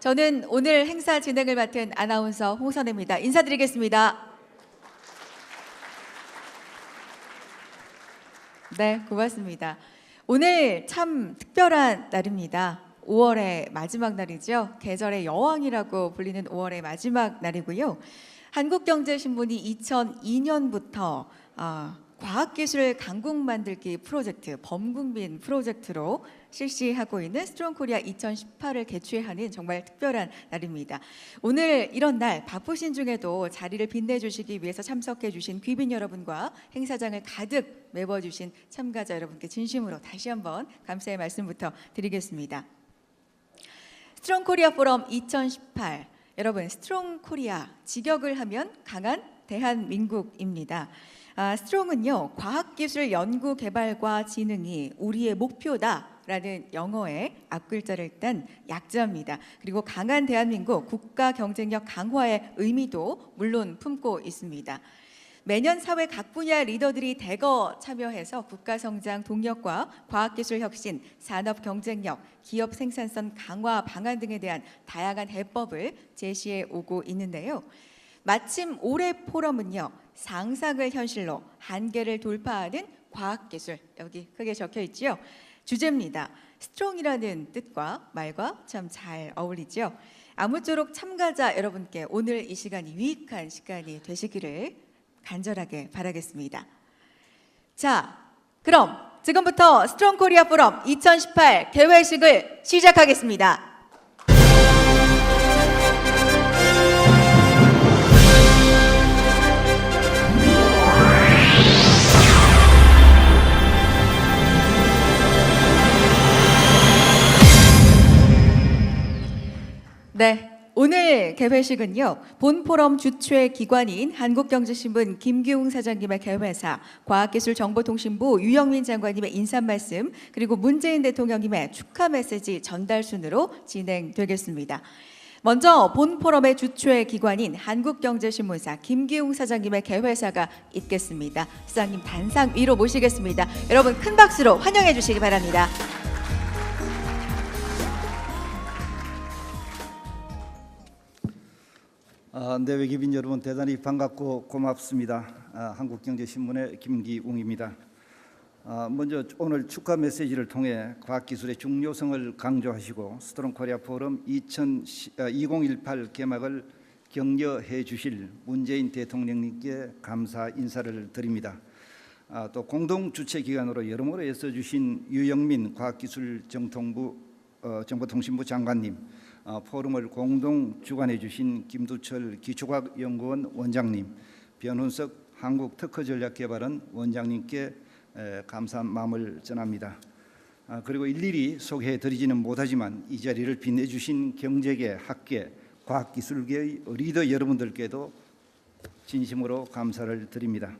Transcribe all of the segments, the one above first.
저는 오늘 행사 진행을 맡은 아나운서 홍선혜입니다. 인사드리겠습니다. 네, 고맙습니다. 오늘 참 특별한 날입니다. 5월의 마지막 날이죠. 계절의 여왕이라고 불리는 5월의 마지막 날이고요. 한국경제신문이 2002년부터 과학기술 강국 만들기 프로젝트, 범국민 프로젝트로 실시하고 있는 스트롱 코리아 2018을 개최하는 정말 특별한 날입니다. 오늘 이런 날 바쁘신 중에도 자리를 빛내주시기 위해서 참석해 주신 귀빈 여러분과 행사장을 가득 메워주신 참가자 여러분께 진심으로 다시 한번 감사의 말씀부터 드리겠습니다. 스트롱 코리아 포럼 2018, 여러분 스트롱 코리아, 직역을 하면 강한 대한민국입니다. 스트롱은요, 과학기술 연구 개발과 진흥이 우리의 목표다라는 영어의 앞글자를 딴 약자입니다. 그리고 강한 대한민국, 국가 경쟁력 강화의 의미도 물론 품고 있습니다. 매년 사회 각 분야 리더들이 대거 참여해서 국가 성장 동력과 과학기술 혁신, 산업 경쟁력, 기업 생산성 강화 방안 등에 대한 다양한 해법을 제시해 오고 있는데요. 마침 올해 포럼은요, 상상을 현실로 한계를 돌파하는 과학기술, 여기 크게 적혀 있지요. 주제입니다. 스트롱이라는 뜻과 말과 참 잘 어울리죠. 아무쪼록 참가자 여러분께 오늘 이 시간이 유익한 시간이 되시기를 간절하게 바라겠습니다. 자, 그럼 지금부터 스트롱 코리아 포럼 2018 개회식을 시작하겠습니다. 네, 오늘 개회식은요, 본 포럼 주최 기관인 한국경제신문 김기웅 사장님의 개회사, 과학기술정보통신부 유영민 장관님의 인사말씀, 그리고 문재인 대통령님의 축하 메시지 전달 순으로 진행되겠습니다. 먼저 본 포럼의 주최 기관인 한국경제신문사 김기웅 사장님의 개회사가 있겠습니다. 사장님 단상 위로 모시겠습니다. 여러분 큰 박수로 환영해 주시기 바랍니다. 내외 귀빈 여러분 대단히 반갑고 고맙습니다. 한국경제신문의 김기웅입니다. 먼저 오늘 축하 메시지를 통해 과학기술의 중요성을 강조하시고 스트롱 코리아 포럼 2018 개막을 격려해 주실 문재인 대통령님께 감사 인사를 드립니다. 또 공동 주최 기관으로 여러모로 애써주신 유영민 과학기술정보통신부 장관님, 포럼을 공동 주관해 주신 김두철 기초과학연구원 원장님, 변훈석 한국특허전략개발원 원장님께 감사한 마음을 전합니다. 그리고 일일이 소개해 드리지는 못하지만 이 자리를 빛내주신 경제계, 학계, 과학기술계의 리더 여러분들께도 진심으로 감사를 드립니다.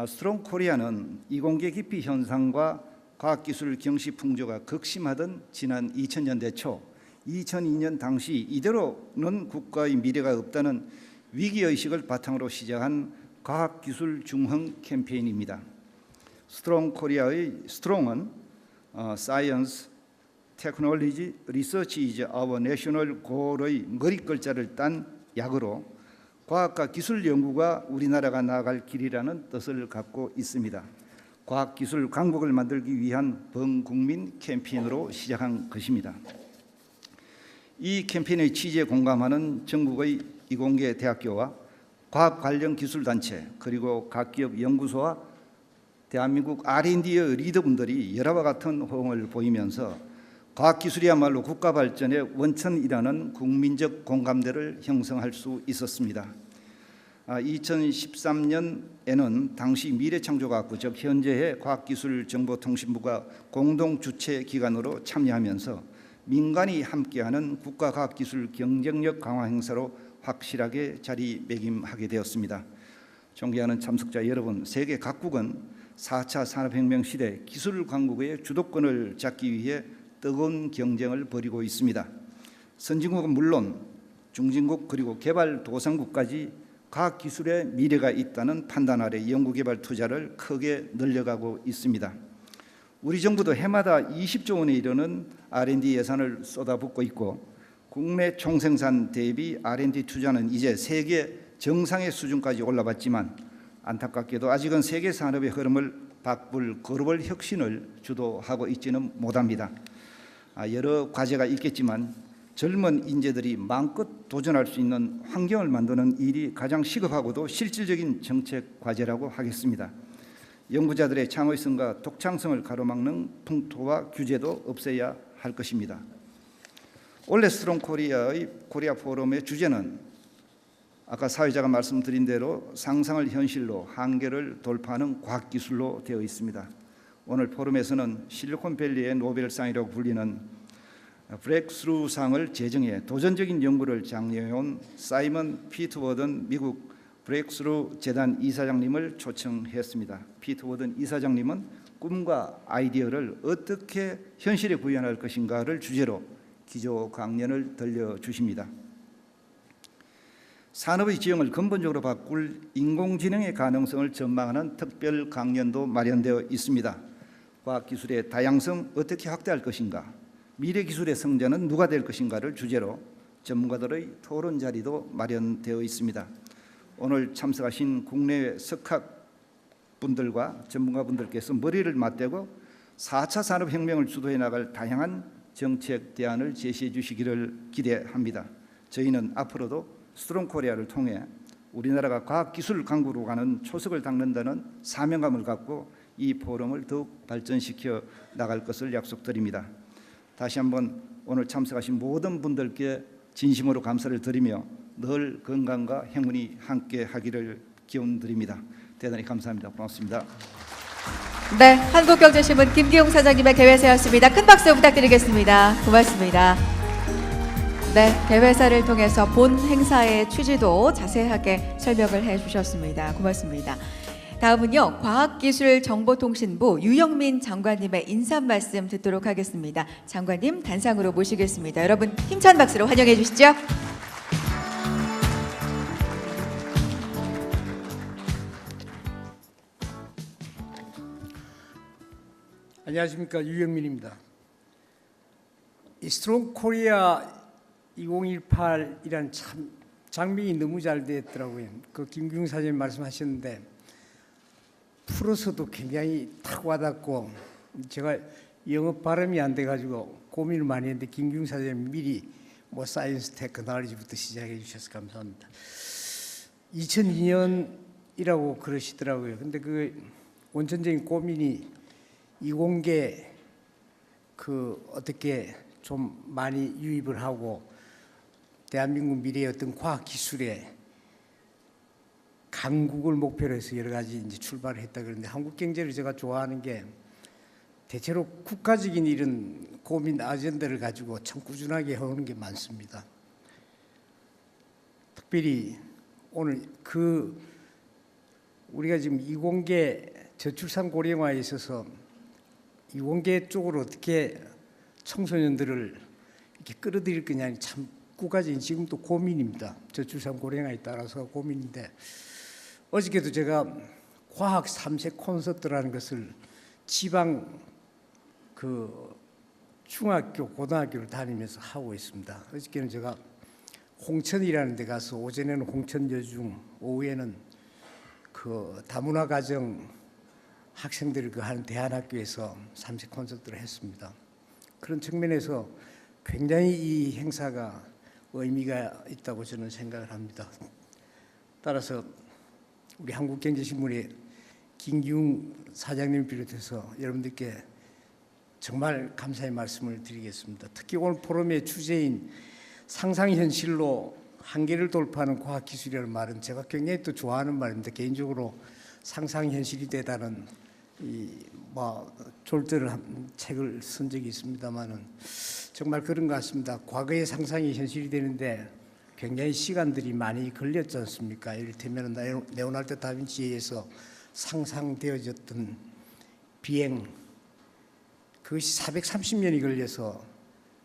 스트롱 코리아는 이공계 기피 현상과 과학기술 경시 풍조가 극심하던 지난 2000년대 초 2002년 당시 이대로는 국가의 미래가 없다는 위기의식을 바탕으로 시작한 과학기술 중흥 캠페인입니다. 스트롱 코리아의 스트롱은 Science, Technology, Research is our national goal의 머릿글자를 딴 약으로 과학과 기술 연구가 우리나라가 나아갈 길이라는 뜻을 갖고 있습니다. 과학기술 강국을 만들기 위한 범국민 캠페인으로 시작한 것입니다. 이 캠페인의 취지에 공감하는 전국의 이공계 대학교와 과학 관련 기술단체, 그리고 각 기업 연구소와 대한민국 R&D의 리더분들이 열화와 같은 호응을 보이면서 과학기술이야말로 국가 발전의 원천이라는 국민적 공감대를 형성할 수 있었습니다. 2013년에는 당시 미래창조과학부, 즉 현재의 과학기술정보통신부가 공동 주최 기관으로 참여하면서 민간이 함께하는 국가과학기술 경쟁력 강화 행사로 확실하게 자리매김하게 되었습니다. 존경하는 참석자 여러분, 세계 각국은 4차 산업혁명 시대 기술 강국의 주도권을 잡기 위해 뜨거운 경쟁을 벌이고 있습니다. 선진국은 물론 중진국 그리고 개발도상국까지 과학기술의 미래가 있다는 판단 아래 연구개발 투자를 크게 늘려가고 있습니다. 우리 정부도 해마다 20조 원에 이르는 R&D 예산을 쏟아붓고 있고 국내 총생산 대비 R&D 투자는 이제 세계 정상의 수준까지 올라왔지만 안타깝게도 아직은 세계 산업의 흐름을 바꿀 글로벌 혁신을 주도하고 있지는 못합니다. 여러 과제가 있겠지만 젊은 인재들이 마음껏 도전할 수 있는 환경을 만드는 일이 가장 시급하고도 실질적인 정책 과제라고 하겠습니다. 연구자들의 창의성과 독창성을 가로막는 풍토와 규제도 없애야 할 것입니다. 올해 스트롱 코리아의 코리아 포럼의 주제는 아까 사회자가 말씀드린 대로 상상을 현실로 한계를 돌파하는 과학기술로 되어 있습니다. 오늘 포럼에서는 실리콘밸리의 노벨상이라고 불리는 브레이크스루상을 제정해 도전적인 연구를 장려해온 사이먼 피트워든 미국 브레이크스루 재단 이사장님을 초청했습니다. 피트워든 이사장님은 꿈과 아이디어를 어떻게 현실에 구현할 것인가를 주제로 기조 강연을 들려주십니다. 산업의 지형을 근본적으로 바꿀 인공지능의 가능성을 전망하는 특별 강연도 마련되어 있습니다. 과학기술의 다양성 어떻게 확대할 것인가, 미래 기술의 성자는 누가 될 것인가를 주제로 전문가들의 토론 자리도 마련되어 있습니다. 오늘 참석하신 국내외 석학분들과 전문가분들께서 머리를 맞대고 4차 산업혁명을 주도해 나갈 다양한 정책 대안을 제시해 주시기를 기대합니다. 저희는 앞으로도 스트롱 코리아를 통해 우리나라가 과학기술 강국으로 가는 초석을 닦는다는 사명감을 갖고 이 포럼을 더욱 발전시켜 나갈 것을 약속드립니다. 다시 한번 오늘 참석하신 모든 분들께 진심으로 감사를 드리며 늘 건강과 행운이 함께 하기를 기원드립니다. 대단히 감사합니다. 고맙습니다. 네, 한국경제신문 김기용 사장님의 개회사였습니다. 큰 박수 부탁드리겠습니다. 고맙습니다. 네, 개회사를 통해서 본 행사의 취지도 자세하게 설명을 해주셨습니다. 고맙습니다. 다음은요, 과학기술정보통신부 유영민 장관님의 인사 말씀 듣도록 하겠습니다. 장관님 단상으로 모시겠습니다. 여러분 힘찬 박수로 환영해 주시죠. 안녕하십니까, 유영민입니다. 이 스트롱 코리아 2018이란 참 장명이 너무 잘 됐더라고요. 그 김기웅 사장님 말씀하셨는데 풀어서도 굉장히 탁 와닿고, 제가 영어 발음이 안 돼가지고 고민을 많이 했는데 김기웅 사장님 미리 사이언스 테크놀로지부터 시작해 주셔서 감사합니다. 2002년이라고 그러시더라고요. 근데 그 원천적인 고민이 이공계 어떻게 좀 많이 유입을 하고 대한민국 미래의 어떤 과학 기술에 강국을 목표로 해서 여러 가지 이제 출발을 했다 그러는데, 한국 경제를 제가 좋아하는 게 대체로 국가적인 이런 고민 아젠다를 가지고 참 꾸준하게 해오는 게 많습니다. 특별히 오늘 우리가 지금 이공계 저출산 고령화에 있어서 이공계 쪽으로 어떻게 청소년들을 이렇게 끌어들일 거냐, 참 국가적인 지금도 고민입니다. 저출산 고령화에 따라서 고민인데, 어저께도 제가 과학 3세 콘서트라는 것을 지방 중학교, 고등학교를 다니면서 하고 있습니다. 어저께는 제가 홍천이라는 데 가서 오전에는 홍천여중, 오후에는 다문화가정 학생들을 하는 대안학교에서 3세 콘서트를 했습니다. 그런 측면에서 굉장히 이 행사가 의미가 있다고 저는 생각을 합니다. 따라서 우리 한국경제신문의 김기웅 사장님 비롯해서 여러분들께 정말 감사의 말씀을 드리겠습니다. 특히 오늘 포럼의 주제인 상상현실로 한계를 돌파하는 과학기술이라는 말은 제가 굉장히 또 좋아하는 말입니다. 개인적으로 상상현실이 되다는 졸전을 한 책을 쓴 적이 있습니다만은 정말 그런 것 같습니다. 과거의 상상이 현실이 되는데 굉장히 시간들이 많이 걸렸지 않습니까? 이를테면 레오나르도 다빈치에 의해서 상상되어졌던 비행, 그것이 430년이 걸려서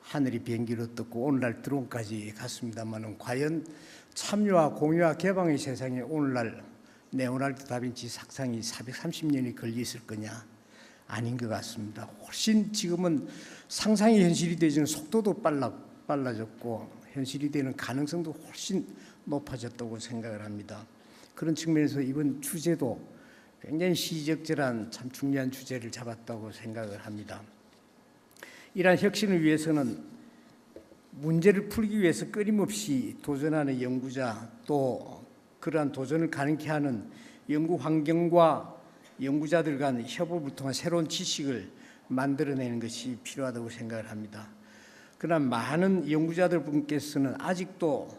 하늘이 비행기로 떴고 오늘날 드론까지 갔습니다만, 과연 참여와 공유와 개방의 세상에 오늘날 레오나르도 다빈치 상상이 430년이 걸려 있을 거냐? 아닌 것 같습니다. 훨씬 지금은 상상이 현실이 되지는 속도도 빨라졌고 현실이 되는 가능성도 훨씬 높아졌다고 생각을 합니다. 그런 측면에서 이번 주제도 굉장히 시적절한 참 중요한 주제를 잡았다고 생각을 합니다. 이러한 혁신을 위해서는 문제를 풀기 위해서 끊임없이 도전하는 연구자, 또 그러한 도전을 가능케 하는 연구 환경과 연구자들 간 협업을 통한 새로운 지식을 만들어내는 것이 필요하다고 생각을 합니다. 그러나 많은 연구자들 분께서는 아직도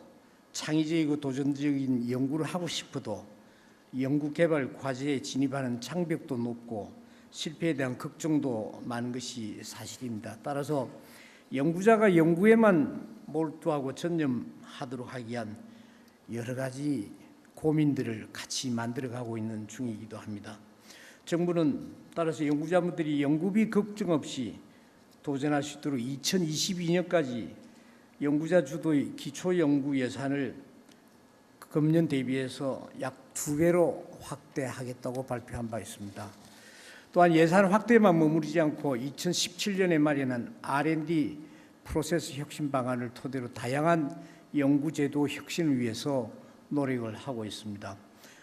창의적이고 도전적인 연구를 하고 싶어도 연구개발 과제에 진입하는 장벽도 높고 실패에 대한 걱정도 많은 것이 사실입니다. 따라서 연구자가 연구에만 몰두하고 전념하도록 하기 위한 여러 가지 고민들을 같이 만들어가고 있는 중이기도 합니다. 정부는 따라서 연구자분들이 연구비 걱정 없이 도전할 수 있도록 2022년까지 연구자 주도의 기초연구 예산을 금년 대비해서 약 2배로 확대하겠다고 발표한 바 있습니다. 또한 예산 확대만 머무르지 않고 2017년에 마련한 R&D 프로세스 혁신 방안을 토대로 다양한 연구제도 혁신을 위해서 노력을 하고 있습니다.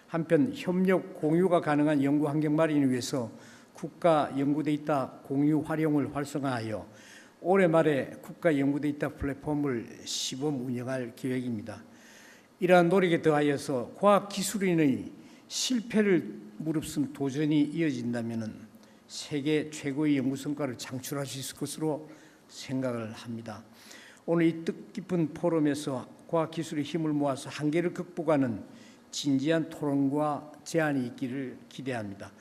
한편 협력 공유가 가능한 연구 환경 마련을 위해서 국가 연구 데이터 공유 활용을 활성화하여 올해 말에 국가 연구 데이터 플랫폼을 시범 운영할 계획입니다. 이러한 노력에 더하여서 과학기술인의 실패를 무릅쓴 도전이 이어진다면 세계 최고의 연구 성과를 창출할 수 있을 것으로 생각을 합니다. 오늘 이 뜻깊은 포럼에서 과학기술의 힘을 모아서 한계를 극복하는 진지한 토론과 제안이 있기를 기대합니다.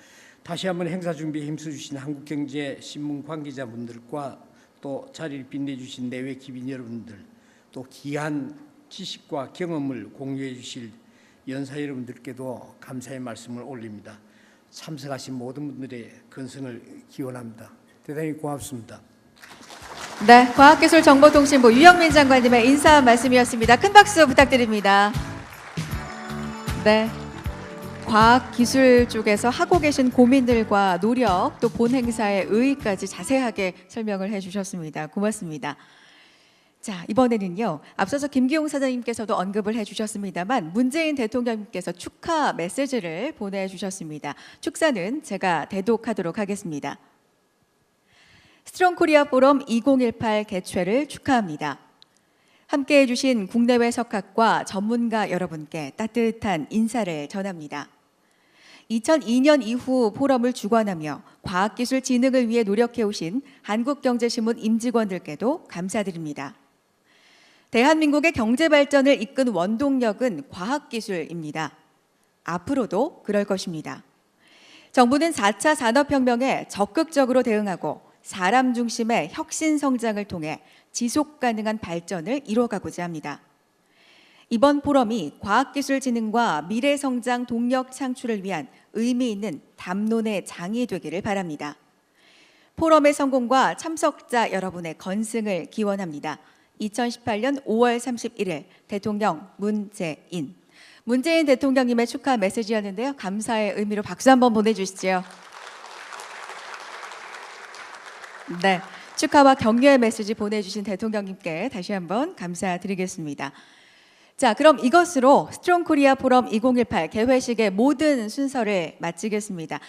다시 한번 행사 준비에 힘써주신 한국경제신문 관계자분들과 또 자리를 빛내주신 내외 기빈 여러분들, 또 귀한 지식과 경험을 공유해 주실 연사 여러분들께도 감사의 말씀을 올립니다. 참석하신 모든 분들의 건승을 기원합니다. 대단히 고맙습니다. 네, 과학기술정보통신부 유영민 장관님의 인사 말씀이었습니다. 큰 박수 부탁드립니다. 네, 과학기술 쪽에서 하고 계신 고민들과 노력, 또 본 행사의 의의까지 자세하게 설명을 해주셨습니다. 고맙습니다. 자, 이번에는요, 앞서서 김기용 사장님께서도 언급을 해주셨습니다만 문재인 대통령님께서 축하 메시지를 보내주셨습니다. 축사는 제가 대독하도록 하겠습니다. 스트롱 코리아 포럼 2018 개최를 축하합니다. 함께해 주신 국내외 석학과 전문가 여러분께 따뜻한 인사를 전합니다. 2002년 이후 포럼을 주관하며 과학기술 진흥을 위해 노력해 오신 한국경제신문 임직원들께도 감사드립니다. 대한민국의 경제 발전을 이끈 원동력은 과학기술입니다. 앞으로도 그럴 것입니다. 정부는 4차 산업혁명에 적극적으로 대응하고 사람 중심의 혁신 성장을 통해 지속 가능한 발전을 이뤄가고자 합니다. 이번 포럼이 과학기술 진흥과 미래 성장 동력 창출을 위한 의미 있는 담론의 장이 되기를 바랍니다. 포럼의 성공과 참석자 여러분의 건승을 기원합니다. 2018년 5월 31일 대통령 문재인. 문재인 대통령님의 축하 메시지였는데요. 감사의 의미로 박수 한번 보내주시죠. 네, 축하와 격려의 메시지 보내주신 대통령님께 다시 한번 감사드리겠습니다. 자, 그럼 이것으로 스트롱 코리아 포럼 2018 개회식의 모든 순서를 마치겠습니다.